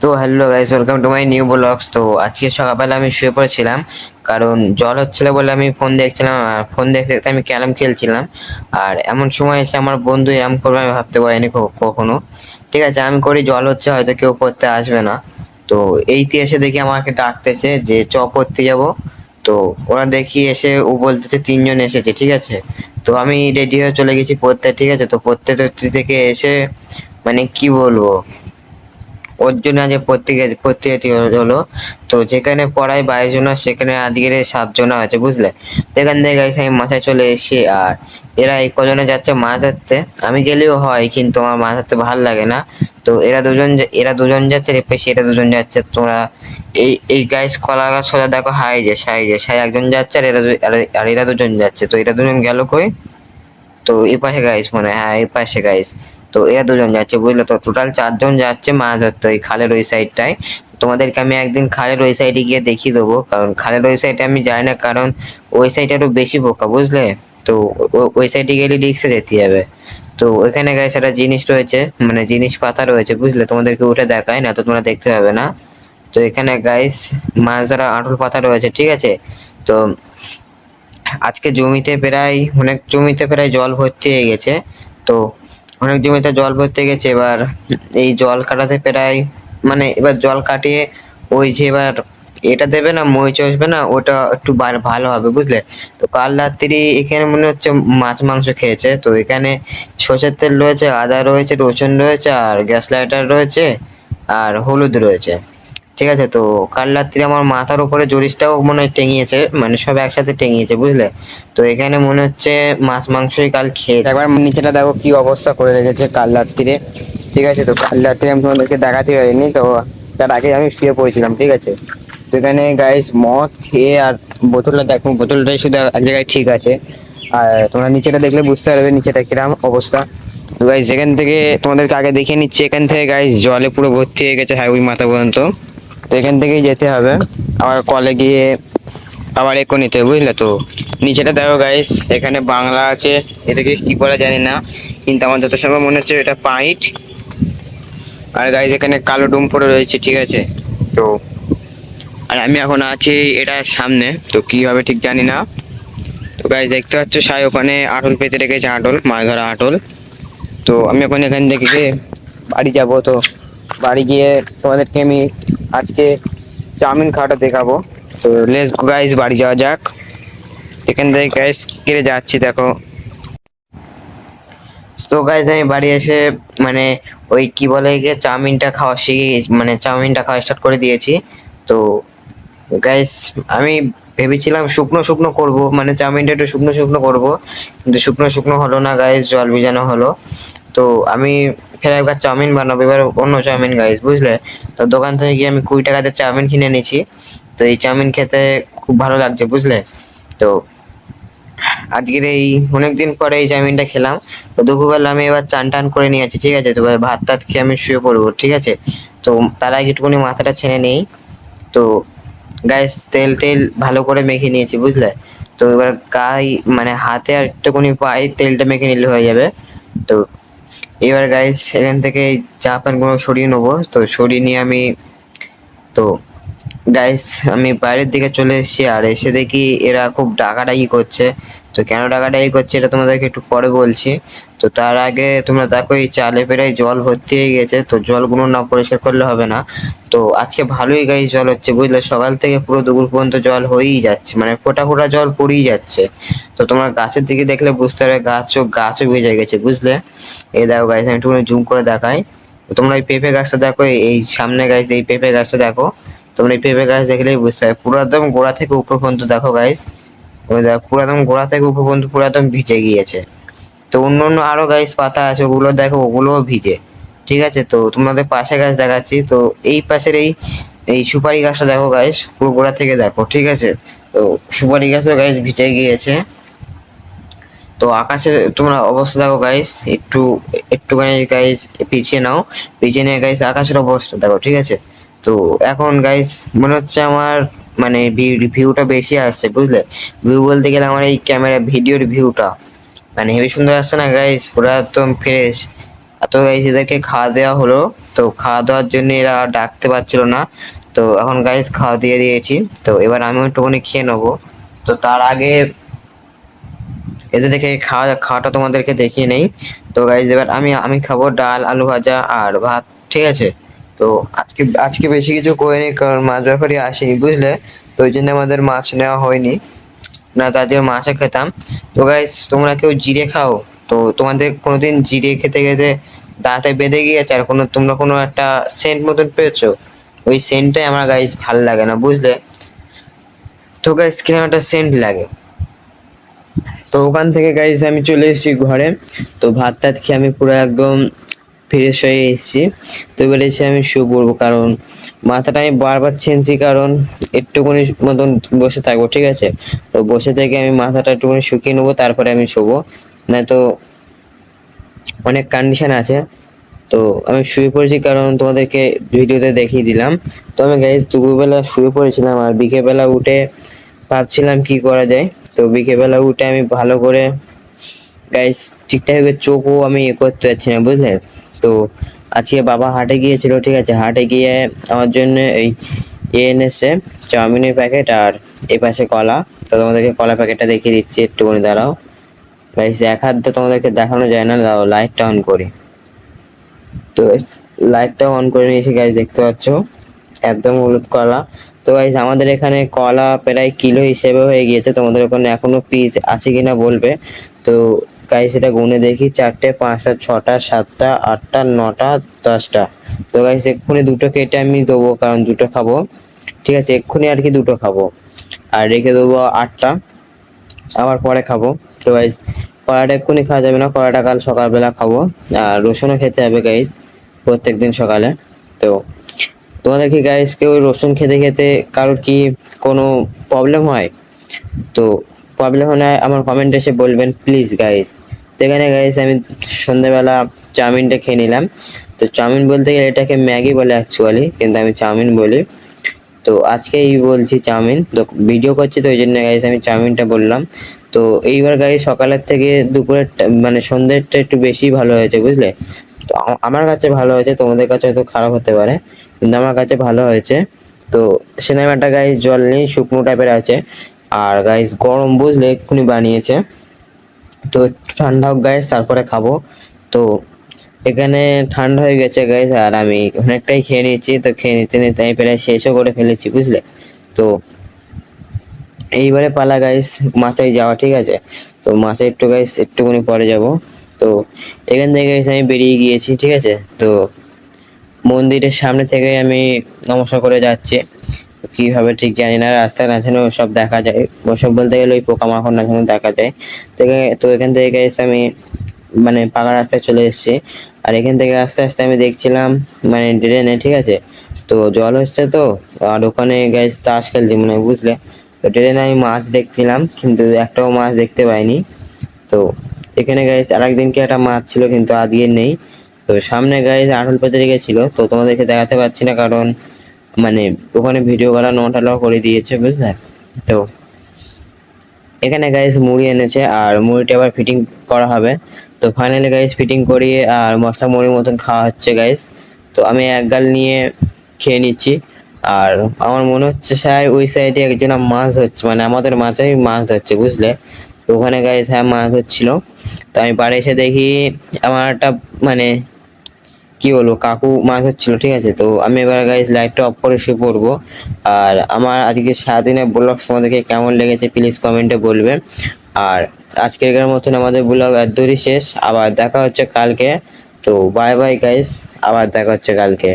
তো hello guys, welcome to my new blogs. তো আজকে সকালবেলা আমি শুয়ে পড়েছিলাম, কারণ জল হচ্ছিল বলে আমি ফোন দেখছিলাম, আর ফোন দেখতে দেখতে আমি ক্যারাম খেলছিলাম। আর এমন সময় এসে আমার বন্ধু এরম করবে আমি ভাবতে পারিনি কখনো। ঠিক আছে, আমি করি জল হচ্ছে, হয়তো কেউ পড়তে আসবে না। তো এইতে এসে দেখি আমাকে ডাকতেছে যে পড়তে যাবো। তো ওরা দেখি এসে ও বলতেছে তিনজন এসেছে, ঠিক আছে। তো আমি রেডি হয়ে চলে গেছি পড়তে, ঠিক আছে। তো পড়তে পড়তে থেকে এসে মানে কি বলবো, ওর জন্য আজ পড়তে যেতে হলো। তো যেখানে পড়ায় 22 জন, সেখানে আজকের 7 জন আছে, বুঝলে। তো এখান থেকে গাইস আমি মাথায় চলে এসেছি, আর এরা এই কজনে যাচ্ছে মাছ ধরতে। আমি গেলেও হয়, কিন্তু আমার মাছ ধরতে ভালো লাগে না। তো এরা দুজন যাচ্ছে, এর পাশে এরা দুজন যাচ্ছে। তোমরা এই এই গাইস কলা গাছ সোজা দেখো, সাই একজন যাচ্ছে, আর এরা দুজন যাচ্ছে। তো এরা দুজন গেল কই? তো এই পাশে গাইস, মানে হ্যাঁ এই পাশে গাইস। তো এরা দুজন যাচ্ছে, বুঝলে। তো টোটাল 4 জন যাচ্ছে মাছ ধরতে ওই খালের ওই সাইডটায়। তোমাদেরকে আমি একদিন খালের ওই সাইডে গিয়ে দেখিয়ে দেবো, কারণ খালের ওই সাইডে আমি যাই না, কারণ ওই সাইডে আরো বেশি বোকা, বুঝলে। তো ওই সাইডে গেলে রিক্সে যেতে হবে। তো ওইখানে গাইস একটা জিনিস রয়েছে, মানে জিনিস পাতা রয়েছে, বুঝলে। তোমাদেরকে উঠে দেখায় না, তো তোমরা দেখতে পাবে না। তো এখানে গাইস মাছ ধরা আঁটুল পাতা রয়েছে, ঠিক আছে। তো আজকে অনেক জমিতে প্রায় জল ভর্তি হয়ে গেছে। তো অনেক জমিতে জল ভর্তি হয়ে গেছে। এবার এই জল কাটাতে প্রায়, মানে এবার জল কাটিয়ে ওই যে এবার এটা দেবে না, মই চসবে না, ওটা একটু ভালো হবে, বুঝলে। তো কাল রাত্রি এখানে মনে হচ্ছে মাছ মাংস খেয়েছে। তো এখানে সর্ষের তেল রয়েছে, আদা রয়েছে, রসুন রয়েছে, আর গ্যাস লাইটার রয়েছে, আর হলুদ রয়েছে, ঠিক আছে। তো কাল রাত্রি আমার মাথার উপরে জরিসটাও মনে হয় টেঙিয়েছে, মানে সব একসাথে টেঙিয়েছে, বুঝলে। তো এখানে মনে হচ্ছে মাছ মাংসই কাল খেয়ে, একবার নিচেটা দেখো কি অবস্থা করে রেখেছে কাল রাত্রিরে, ঠিক আছে। তো কাল রাত্রে আমি তোমাদেরকে দেখাতে পারিনি, তো তার আগে আমি শুয়ে পড়েছিলাম, ঠিক আছে। তো এখানে গাইস মদ খেয়ে, আর বোতলটা দেখো, বোতলটাই শুধু এক জায়গায় ঠিক আছে। আর তোমরা নিচেটা দেখলে বুঝতে পারবে নিচেটা কিরাম অবস্থা। তো গাইস যেখান থেকে তোমাদেরকে আগে দেখিয়ে নিচ্ছি, এখান থেকে গাইস জলে পুরো ভর্তি হয়ে গেছে, হাই ওই মাথা পর্যন্ত। তো এখান থেকেই যেতে হবে, আবার কলে গিয়ে আবার একো নিতে হবে, বুঝলে। তো নিচেটা দেখো গাইস, এখানে বাংলা আছে, এটাকে কি বলে জানি না, কিন্তু আমার যত সময় মনে হচ্ছে এটা পাইট। আর গাইস এখানে কালো ডুম পড়ে রয়েছে, ঠিক আছে। তো আর আমি এখন আছি এটার সামনে, তো কি হবে ঠিক জানি না। তো গাইস দেখতে পাচ্ছ সাই ওখানে আটল পেতে রেখেছে, আটল মাছ ধরা আটল। তো আমি এখন এখান থেকে বাড়ি যাব। তো বাড়ি গিয়ে তোমাদেরকে আমি আজকে চাউমিন খাওয়াটা দেখাবো। তো লেটস গো গাইস, বাড়ি যাওয়া যাক। এখান থেকে গাইস কেটে যাচ্ছি, দেখো। তো গাইস আমি বাড়ি এসে, মানে ওই কি বলে গিয়ে চাউমিনটা খাওয়া শিখে গেছি, মানে চাউমিনটা খাওয়া স্টার্ট করে দিয়েছি। তো গাইস আমি ভেবেছিলাম শুকনো শুকনো করব, মানে চাউমিনটা একটু শুকনো শুকনো করব, কিন্তু শুকনো শুকনো হলো না গাইস, জল ভিজানো হলো। তো আমি ফের একবার চাউমিন বানাবো, এবার অন্য চাউমিন গাইস, বুঝলে। তো দোকান থেকে গিয়ে আমি 20 টাকাতে চাউমিন কিনে নিয়েছি। তো এই চাউমিন খেতে খুব ভালো লাগছে, বুঝলে। তো আজকের এই অনেকদিন পরে এই চাউমিনটা খেলাম। তো দুপুরবেলা আমি এবার চান টান করে নিয়েছি, ঠিক আছে। তো এবার ভাত টাত খেয়ে আমি শুয়ে পড়বো, ঠিক আছে। তো তার আগে একটুখানি মাথাটা ছেড়ে নেই। তো গাইস তেল টেল ভালো করে মেখে নিয়েছি, বুঝলে। তো এবার মানে হাতে আর একটুখানি পায়ে তেলটা মেখে নিলে হয়ে যাবে। তো এবার গাইস এখান থেকে চা পান গুলো সরিয়ে নেবো। তো সরিয়ে নিয়ে আমি, তো গাইস আমি বাইরের দিকে চলে এসেছি, আর এসে দেখি এরা খুব ডাকাডাকি করছে। তো কেন ডাকাডাকি করছে এটা তোমাদেরকে একটু পরে বলছি। তো তার আগে তোমরা দেখো এই চালে প্রায় জল ভর্তি হয়ে গেছে, তো জলগুলো না পরিষ্কার করলে হবে না। তো আজকে ভালোই গাইস জল হচ্ছে, বুঝলে। সকাল থেকে পুরো দুপুর পর্যন্ত জল হয়েই যাচ্ছে, মানে ফোঁটা ফোঁটা জল পড়েই যাচ্ছে। তো তোমরা গাছের দিকে দেখলে বুঝতে পারবে গাছও ভিজে গেছে, বুঝলে। এই দেখো গাইস আমি একটু জুম করে দেখাই। তো তোমরা এই পেঁপে গাছটা দেখো, এই সামনে গাইস এই পেঁপে গাছটা দেখো। তোমরা এই পেঁপে গাছ দেখলেই বুঝতে পারবে, পুরো একদম গোড়া থেকে উপর পর্যন্ত দেখো গাইস। ওই দেখো পুরো একদম গোড়া থেকে উপর পর্যন্ত পুরো একদম ভিজে গিয়েছে। তো অন্য অন্য আরো গাইস পাতা আছে, ওগুলো দেখো, ওগুলোও ভিজে, ঠিক আছে। তো তোমাদের পাশে গাছ দেখাচ্ছি। তো এই পাশের এই এই সুপারি গাছটা দেখো গাইস, পুরো গোড়া থেকে দেখো, ঠিক আছে। তো সুপারি গাছও গাইস ভিজে গিয়েছে। তো আকাশে তোমরা অবস্থা দেখো গাইস, একটুখানি গাইস পিছিয়ে নাও, পিছিয়ে নিয়ে গাইস আকাশের অবস্থা দেখো, ঠিক আছে। তো এখন গাইস মনে হচ্ছে আমার, মানে ভিউটা বেশি আসছে, বুঝলে। ভিউ বলতে গেলে আমার এই ক্যামেরা ভিডিওর ভিউটা মানে হেবি সুন্দর আসছে না গাইস, পুরো একদম ফ্রেশ। আর তো গাইস এদেরকে খাওয়া দেওয়া হলো। তো খাওয়া দাওয়ার জন্য এরা ডাকতে পারছিল না। তো এখন গাইস খাওয়া দিয়ে দিয়েছি। তো এবার আমিও একটুখানি খেয়ে নেবো। তো তার আগে এদেরকে খাওয়াটা তোমাদেরকে দেখিয়ে নেই। তো গাইস এবার আমি খাবো ডাল, আলু ভাজা আর ভাত, ঠিক আছে। তো আজকে আজকে বেশি কিছু করিনি, কারণ মাছ ব্যাপারী আসেনি, বুঝলে। তো ওই জন্য আমাদের মাছ নেওয়া হয়নি, না তার জন্য মাছও খেতাম। তো গাইস তোমরা কেউ জিরে খাও? তো তোমাদের কোনোদিন জিরে খেতে খেতে দাঁতে বেঁধে গিয়েছে আর তোমরা কোনো একটা সেন্ট মতন পেয়েছো? ওই সেন্টটাই আমার গাইস ভাল লাগে না, বুঝলে। তো গাইস কিরকম একটা সেন্ট লাগে। তো ওখান থেকে গাইস আমি চলে এসেছি ঘরে। তো ভাত টাত খেয়ে আমি পুরো একদম ফ্রেশ হয়ে এসেছি। তো এবার এসে আমি শুয়ে পড়বো, কারণ মাথাটা আমি বারবার ছেনছি, কারণ একটুখানি মতন বসে থাকবো, ঠিক আছে। তো বসে থেকে আমি মাথাটা একটুখানি শুকিয়ে নেবো, তারপরে আমি শোবো। না তো অনেক কন্ডিশন আছে। তো আমি শুয়ে পড়েছি, কারণ তোমাদেরকে ভিডিওতে দেখিয়ে দিলাম। তো আমি গাইস দুপুরবেলা শুয়ে পড়েছিলাম, আর বিকেলবেলা উঠে ভাবছিলাম কি করা যায়। তো বিকেলবেলা উঠে আমি ভালো করে গাইস ঠিকঠাক চোখও আমি করতে পারছি না, বুঝলে। তো আজকে বাবা হাটে গিয়েছিল, ঠিক আছে। হাটে গিয়ে আমার জন্য এই এনেছে চাউমিনের প্যাকেট আর এই পাশে কলা। তো তোমাদেরকে কলা প্যাকেটটা দেখিয়ে দিচ্ছি, একটুখানি দাঁড়াও গাইস। এক হাত দিয়ে তোমাদেরকে দেখানো যায় না, দাও লাইটটা অন করি। তো লাইটটা অন করে নিয়েছি গাইস, দেখতে পাচ্ছ একদম হলুদ কলা। তো গাইস আমাদের এখানে কলা প্রায় কিলো হিসেবে হয়ে গিয়েছে, তোমাদের ওখানে এখনো পিস আছে কিনা বলবে। তো গাইস এটা গুনে দেখি, 4টে 5টা 6টা 7টা 8টা 9টা 10টা। তো গাইস এক্ষুনি দুটো কেটে আমি দেবো, কারণ দুটো খাবো, ঠিক আছে। এক্ষুনি আর কি দুটো খাবো, আর রেখে দেবো 8টা আবার পরে খাবো। তো গাইস কড়াটা এক্ষুনি খাওয়া যাবে না, কড়াটা কাল সকালবেলা খাবো। আর রসুনও খেতে হবে গাইস প্রত্যেকদিন সকালে। তো তোমাদের কি গাইস কেউ রসুন খেতে খেতে কারোর কি কোনো প্রবলেম হয়? তো প্রবলেম হলে আমার কমেন্টে এসে বলবেন প্লিজ গাইস। তো এখানে গাইস আমি সন্ধ্যেবেলা চাউমিনটা খেয়ে নিলাম। তো চাউমিন বলতে গেলে এটাকে ম্যাগি বলে অ্যাকচুয়ালি, কিন্তু আমি চাউমিন বলি। তো আজকেই বলছি চাউমিন, তো ভিডিও করছি তো ওই জন্য গাইস আমি চাউমিনটা বললাম। তো এইবার গাইস সকালের থেকে দুপুরের মানে সন্ধ্যেরটা একটু বেশি ভালো হয়েছে, বুঝলে। তো আমার কাছে ভালো হয়েছে, তোমাদের কাছে হয়তো খারাপ হতে পারে, কিন্তু আমার কাছে ভালো হয়েছে। তো সিনেমাটা গাইস জল নেই, শুকনো টাইপের আছে। আর গাইস গরম, বুঝলে, এক্ষুনি বানিয়েছে। তো একটু ঠান্ডা হোক গাইস, তারপরে খাবো। তো এখানে ঠান্ডা হয়ে গেছে গাইস, আর আমি অনেকটাই খেয়ে নিয়েছি। তো খেয়ে নিতে নিতে আমি প্রায় শেষও করে ফেলেছি, বুঝলে। তো এইবারে পালা গাইস মাচায় যাওয়া, ঠিক আছে। তো মাচায় একটু গাইস একটুখানি পরে যাব। তো এখান থেকে গাইস আমি বেরিয়ে গিয়েছি, ঠিক আছে। তো মন্দিরের সামনে থেকে আমি নমস্কার করে যাচ্ছি, কিভাবে ঠিক জানি না। রাস্তায় নাচানো সব দেখা যায়, ওসব বলতে গেলে ওই পোকামাকড় নাচানো দেখা যায়। তো এখান থেকে গাইস আমি মানে পাকা রাস্তায় চলে এসেছি। আর এখান থেকে আস্তে আস্তে আমি দেখছিলাম মানে ড্রেনে, ঠিক আছে। তো জল হচ্ছে, তো আর ওখানে গাইস তাস খেলছি মনে হয়, বুঝলে। তো ড্রেনে আমি মাছ দেখছিলাম, কিন্তু একটাও মাছ দেখতে পাইনি। তো এখানে গাইস আরেকদিনকে একটা মাছ ছিল, কিন্তু আজকে নেই। তো সামনে গাইস আটল পেতে রেখেছিল, তো তোমাদেরকে দেখাতে পারছি না, কারণ মানে ওখানে ভিডিও করা নট অ্যালাউ করে দিয়েছে, বুঝলে। তো এখানে গাইস মুড়ি এনেছে, আর মুড়িটা আবার ফিটিং করা হবে। তো ফাইনালি গাইস ফিটিং করিয়ে আর মশলা মুড়ির মতন খাওয়া হচ্ছে গাইস। তো আমি এক গাল নিয়ে খেয়ে নিচ্ছি। আর আমার মনে হচ্ছে ওই সাইডে একজন মাছ ধরছে, মানে আমাদের মাছেই মাছ ধরছে, বুঝলে। তো ওখানে গাইস হ্যাঁ মাছ ধরছিল। তো আমি বাড়ি এসে দেখি আমার একটা মানে কি বলবো কাকু মাছ হচ্ছিল, ঠিক আছে। তো আমি এবার গাইস লাইটটা অফ করে শুয়ে পড়বো। আর আমার আজকে সারাদিনের ব্লগ তোমাদেরকে কেমন লেগেছে প্লিজ কমেন্টে বলবে। আর আজকের মতন আমাদের ব্লগ একদমই শেষ, আবার দেখা হচ্ছে কালকে। তো বাই বাই গাইস, আবার দেখা হচ্ছে কালকে।